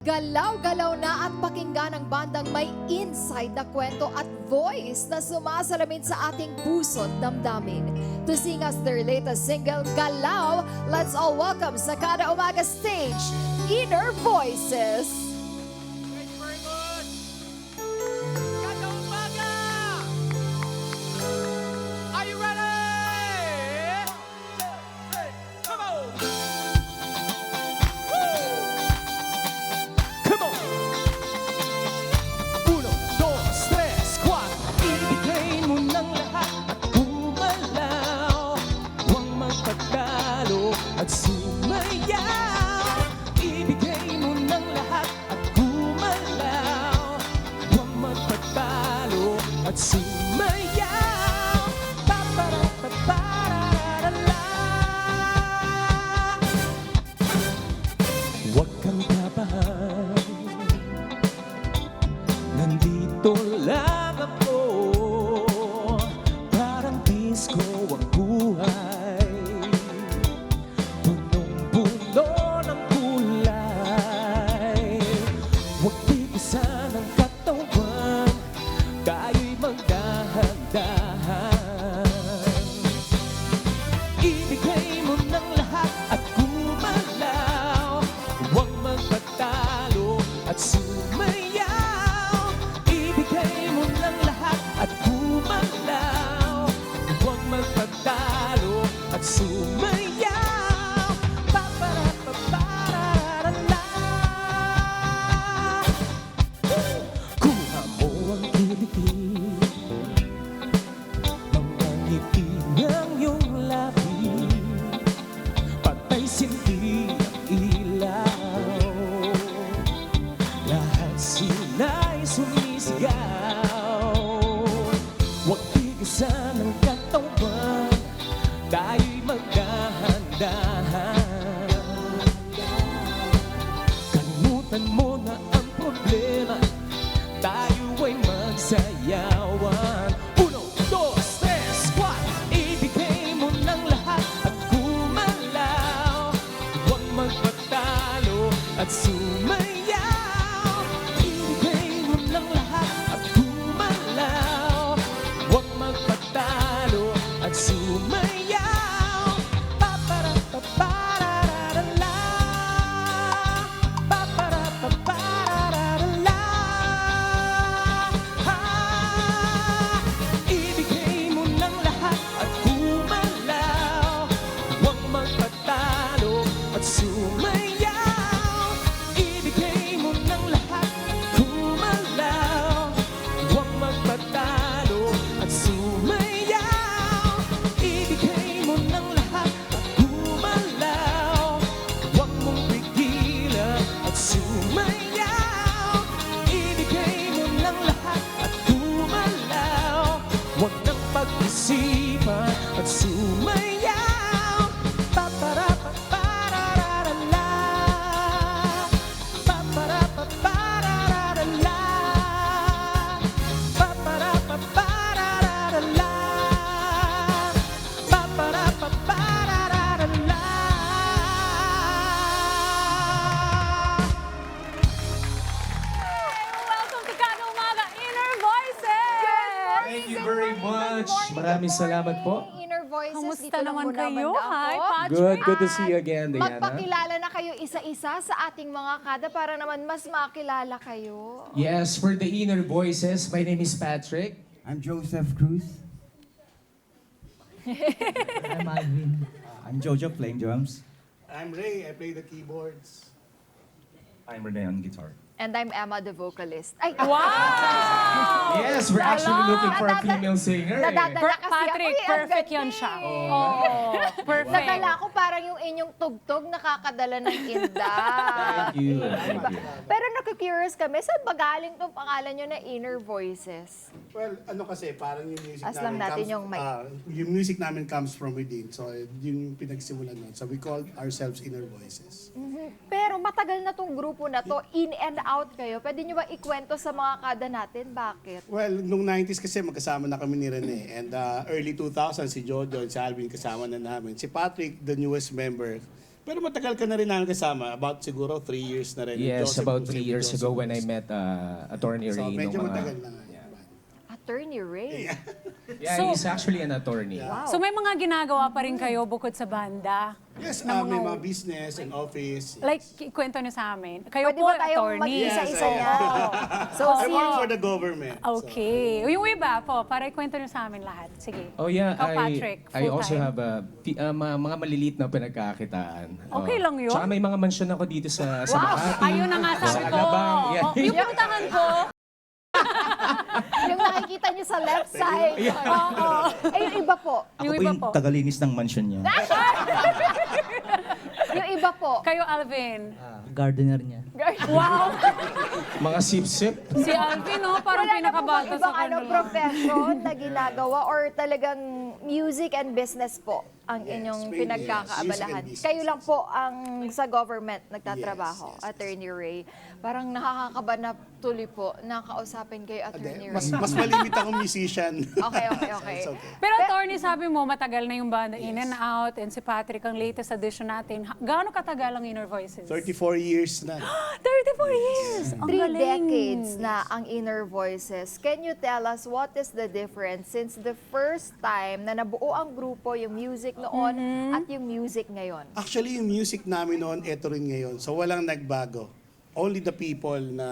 Galaw-galaw na at pakinggan ang bandang may inside na kwento at voice na sumasalamin sa ating puso't damdamin. To sing us their latest single, Galaw, let's all welcome sa Kada Umaga stage, Inner Voices. Thank you very much! Kada umaga! Are you ready? Come on! Come on! Uno, dos, tres, cuatro. Ibigay mo ng lahat at gumalaw. Huwag magpagtalo at sumayaw. Ibigay mo ng lahat at gumalaw. Huwag magpagtalo at sumayaw. Paparapaparalalala. Huwag kang kabahan. Nandito lang ako. Parang disco ang buhay. Punong-puno ng kulay. Huwag tigisan ang katawan. Tayo'y magdahan-dahan. Ibigay mo ng lahat at gumalaw. Huwag magpatalo at sumayaw. Ibigay mo ng lahat at gumalaw. Huwag magpatalo at sumayaw. Paparapaparalalala. Kuha mo ang kiliti, mga ngiti ng iyong labi. Patay sinti ang ilaw. Lahat sila'y sumisigaw. Huwag tigisan ang katawan. Tayo'y magdahan-dahan. Kalimutan mo na ang problema. Tayo ay magsayawan. Uno, dos, tres, cuatro. Ibigay mo ng lahat at gumalaw. Huwag magpatalo at sumayaw. Ibigay mo ng lahat at gumalaw. Huwag magpatalo at sumayaw. Paparapaparalalala. Paparapaparalalala. Ibigay mo ng lahat at gumalaw. Huwag magpatalo at sumayaw. Ibigay mo ng lahat at gumalaw. Huwag magpatalo at sumayaw. Ibigay mo ng lahat at gumalaw. Huwag mong pigilan at sumayaw. Ibigay mo ng lahat at gumalaw. Huwag nang pag-isipan at sumayaw. Paparapaparalalala. Paparapaparalalala. Paparapaparalalala. Paparapaparalalala. Welcome to Kada Umaga, Inner Voices! Thank you very much. Maraming salamat po. Inner Voices, Kamusta dito lang naman muna kayo? banda Hi, ako. Patrick! Good to see you again, Diana. Magpakilala na kayo isa-isa sa ating mga kada para naman mas makilala kayo. Yes, for the Inner Voices, my name is Patrick. I'm Joseph Cruz. I'm Alvin. I'm Jojo playing drums. I'm Ray, I play the keyboards. I'm Rene on guitar. And I'm Emma, the vocalist. Ay, Wow! Yes, we're actually looking for a female singer. nadadala kasi Patrick, ako. Eh, ang perfect ganda yan eh. siya. Oo, perfect. Nadala ko parang yung inyong tugtog nakakadala ng inda. Thank you. Thank you. Pero naku-curious kami, saan ba galing tong pangalan nyo na Inner Voices? Well, ano kasi, parang yung music As lang natin comes, yung mic. yung music namin comes from within. So, yun yung pinagsimulan nun. So, we call ourselves Inner Voices. Pero matagal na tong grupo na to, in and out kayo. Pwede nyo ba ikwento sa mga kada natin? Bakit? Well, nung 90s kasi magkasama na kami ni Rene. And early 2000s, si Jojo, si Alvin kasama na namin. Si Patrick, the newest member. Pero matagal ka na rin namin kasama. About siguro 3 years na rin. Yes, Joseph about Cruz, 3 years Joseph ago when I Cruz. met Attorney So Ray. medyo nung matagal na nga. Attorney Ray. Yeah, he's actually an attorney. So may mga ginagawa pa rin kayo bukod sa banda? Yes, Na may mga- mga business and office. Like, kwento niyo sa amin. Kayo Pwede po, ba tayong attorney. mag-isa-isa Yes, niya? So, I work for the government. Okay. Yung iba po, para kwento niyo sa amin lahat. Sige. Oh yeah, Ikaw, Patrick, I also full-time. have mga maliliit na pinagkakitaan. Okay lang yun. Tsaka may mga mansyon ako dito sa Wow! Makati. Ayun na nga sabi Sa ko. Alabang. Yeah. Oh, yung puntahan ko. yung nakikita niyo sa left side. Oo. Eh, yung iba po. Ako Yung po iba yung po. tagalinis ng mansion niya. Yung iba po. Kayo, Alvin. Gardener niya. Wow! Mga sip-sip. Si Alvin, no? Parang Wala na po bang pinakabata sa ibang kanila. profession na ginagawa or talagang music and business po ang Yes, inyong mainly, pinagkakaabalahan? yes. Music and business. Kayo lang po ang sa government nagtatrabaho, Yes, yes, yes. Attorney Ray. Parang nakakakaba na tuloy po na kausapin kay Attorney Ray. Mas malimit akong musician. Okay. It's okay. Pero attorney, sabi mo, matagal na yung banda in and out, and si Patrick, ang latest addition natin. Gaano katagal ang Inner Voices? 34 years na. 34 years! Ang 3 galing. decades na ang Inner Voices. Can you tell us what is the difference since the first time na nabuo ang grupo, yung music noon at yung music ngayon? Actually, yung music namin noon, eto rin ngayon. So walang nagbago. Only the people na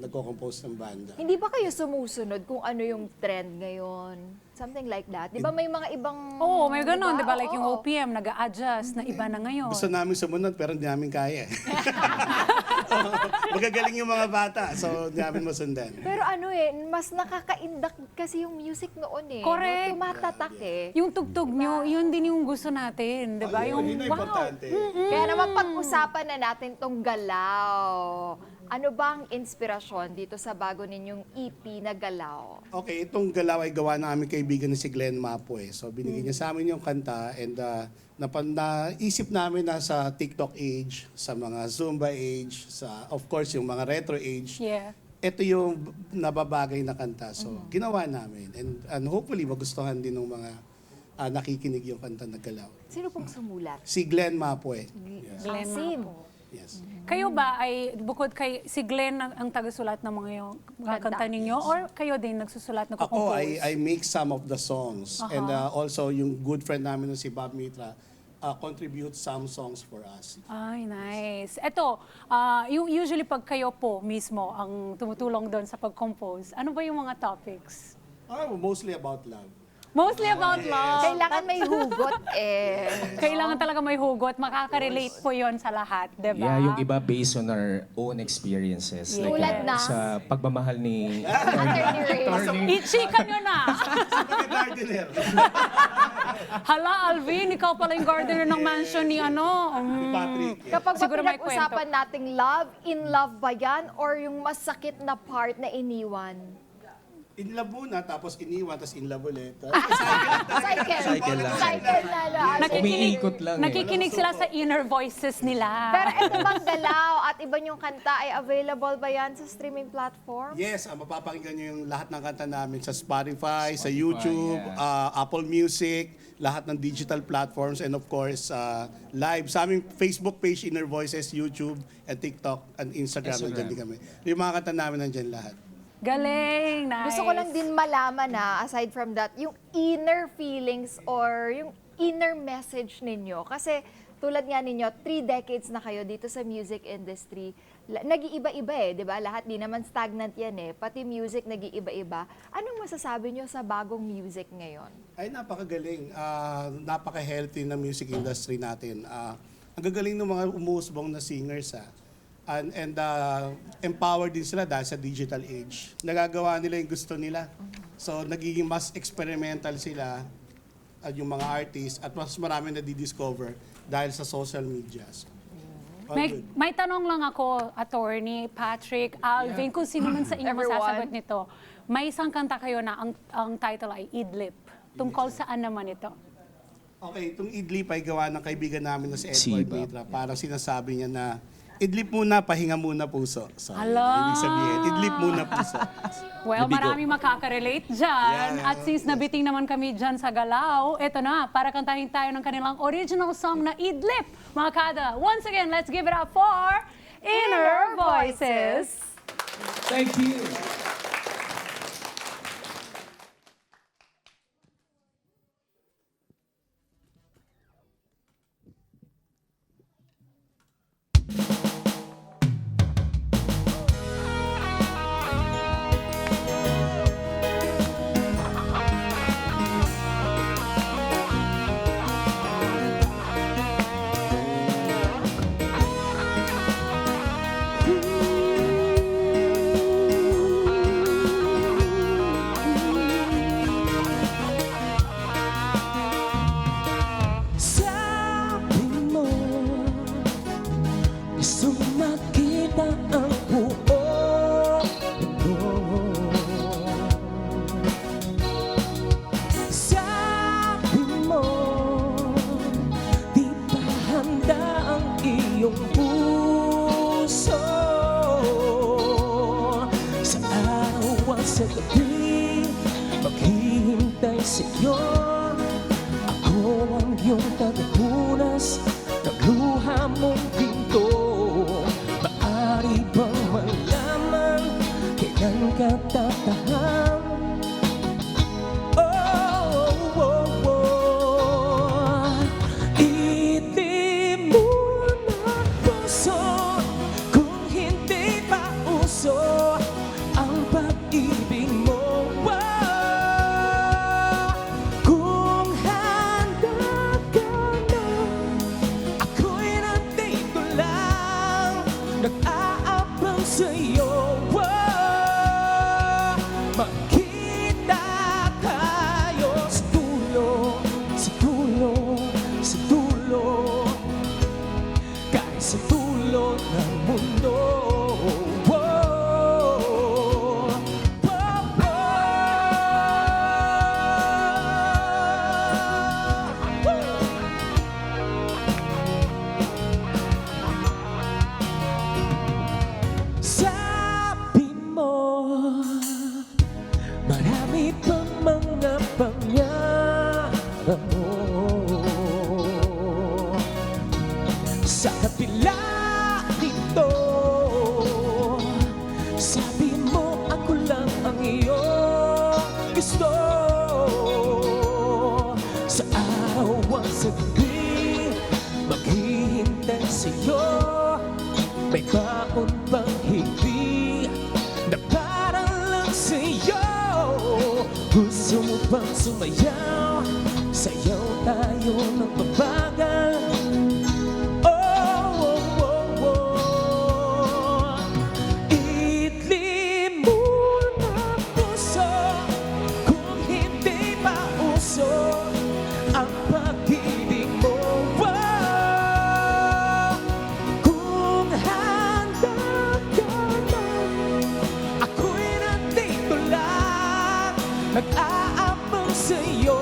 nagko-compose ng banda. Hindi ba kayo sumusunod kung ano yung trend ngayon? Something like that. Di ba may mga ibang... Oo, may ganun, di ba? Like yung Oo. OPM, nag-a-adjust na iba na ngayon. Gusto namin sumunod pero hindi namin kaya. Magagaling yung mga bata, so hindi namin masundan. Pero ano mas nakakaindak kasi yung music noon eh. Correct. No, tumatatak eh. Yung tugtog nyo, yun din yung gusto natin, di ba? Ayun, yun ang importante. Kaya naman pag-usapan na natin tong Galaw. Ano bang inspirasyon dito sa bago ninyong EP na Galaw? Okay, itong galaw ay gawa na aming kaibigan na si Glenn Mapoe. So binigyan niya sa amin yung kanta and naisip namin na sa TikTok age, sa mga Zumba age, sa of course yung mga retro age. Yeah. Ito yung nababagay na kanta. So ginawa namin and hopefully magustuhan din ng mga nakikinig yung kanta na Galaw. Sino pong sumulat? Si Glenn Mapoe. Glenn Asim. Mapo. Yes. Kayo ba ay, bukod kay, si Glenn ang tagasulat ng mga yung mga Kanta. kanta ninyo? Or kayo din nagsusulat, Ako, nagko-compose? I make some of the songs. And also, yung good friend namin na si Bob Mitra contributes some songs for us. Ay, nice. Ito, yung usually pag kayo po mismo ang tumutulong doon sa pag-compose, ano ba yung mga topics? Mostly about love. Mostly about love. Kailangan may hugot eh. Kailangan talaga may hugot. Makaka-relate po yon sa lahat, di ba? Yeah, yung iba based on our own experiences. Yes. Tulad na? Sa pagmamahal ni Attorney Ray. I-chika nyo na. Mga gardener. Hala, Alvin, ikaw pala yung gardener ng mansion ni ano. Patrick. Kapag ba Siguro may pinag-usapan nating love, in love ba yan? Or yung masakit na part na iniwan? In love muna, tapos iniwan, tapos in love ulit. Cycle lang. Cycle na. Umiikot lang eh. Nakikinig sila sa inner voices nila. Pero ito bang Galaw at iba yung kanta ay available ba yan sa streaming platform? Yes, mapapakinggan nyo yung lahat ng kanta namin sa Spotify, sa Spotify, YouTube, yeah. Apple Music, lahat ng digital platforms, and of course, live sa aming Facebook page, Inner Voices, YouTube, and TikTok, and Instagram. Nandyan din kami. Yung mga kanta namin nandyan lahat. Galing, nice. Gusto ko lang din malaman na, aside from that, yung inner feelings or yung inner message ninyo. Kasi tulad nga ninyo, 3 decades na kayo dito sa music industry. Nag-iiba-iba eh, di ba? Lahat di naman stagnant yan eh. Pati music nag-iiba-iba. Anong masasabi nyo sa bagong music ngayon? Ay, napakagaling. Napaka-healthy na music industry natin. Ang gagaling ng mga umuusbong na singers. And empowered din sila dahil sa digital age. Nagagawa nila yung gusto nila. So, nagiging mas experimental sila at yung mga artists at mas marami na di-discover dahil sa social media. So, all good. May tanong lang ako, Attorney, Patrick, Alvin, kung sino man sa inyo Everyone. masasagot nito. May isang kanta kayo na ang title ay Idlip. Tungkol saan naman ito? Okay, itong Idlip ay gawa ng kaibigan namin na si Si Edward Bob. Mitra. Parang sinasabi niya na Idlip muna, pahinga muna puso. So, Ala. ibig sabihin, idlip muna puso. Well, maraming makaka-relate dyan. Yeah. At since nabiting naman kami dyan sa Galaw, eto na, para kantahin tayo ng kanilang original song na Idlip, mga kada. Once again, let's give it up for Inner Voices. Thank you. Sabi mo, gusto makita ang buo mundo. Sabi mo, di pa handa ang iyong puso. Sa araw at sa gabi, maghihintay sa'yo. Ako ang iyong tagapunas ng luha mong pinto. Maari bang malaman kailan ka tatahan? Oh, oh, oh, oh. Itim mo na puso kung hindi pa uso ang pag-ibig mo. Kung handa ka na, ako'y nandito lang, nag-aabang sa'yo. Magkita tayo sa dulo, sa dulo, sa dulo, kahit sa dulo ng mundo. Sabi mo, marami pang mga pangarap mo. Sa kabila nito, sabi mo ako lang ang iyong gusto. Sa araw at sa gabi, maghihintay sa'yo. May baon pang higbi na parang lang sa'yo. Gusto mo bang sumayaw? Sayaw tayo ng mabagal. Oh, oh, oh, oh. Idlim mo na puso kung hindi pa uso ang pag-ibig mo. Kung handa ka na, ako'y nandito lang, nag-aabang sa'yo.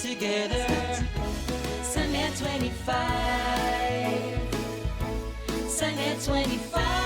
together. Sunday 25. Sunday 25.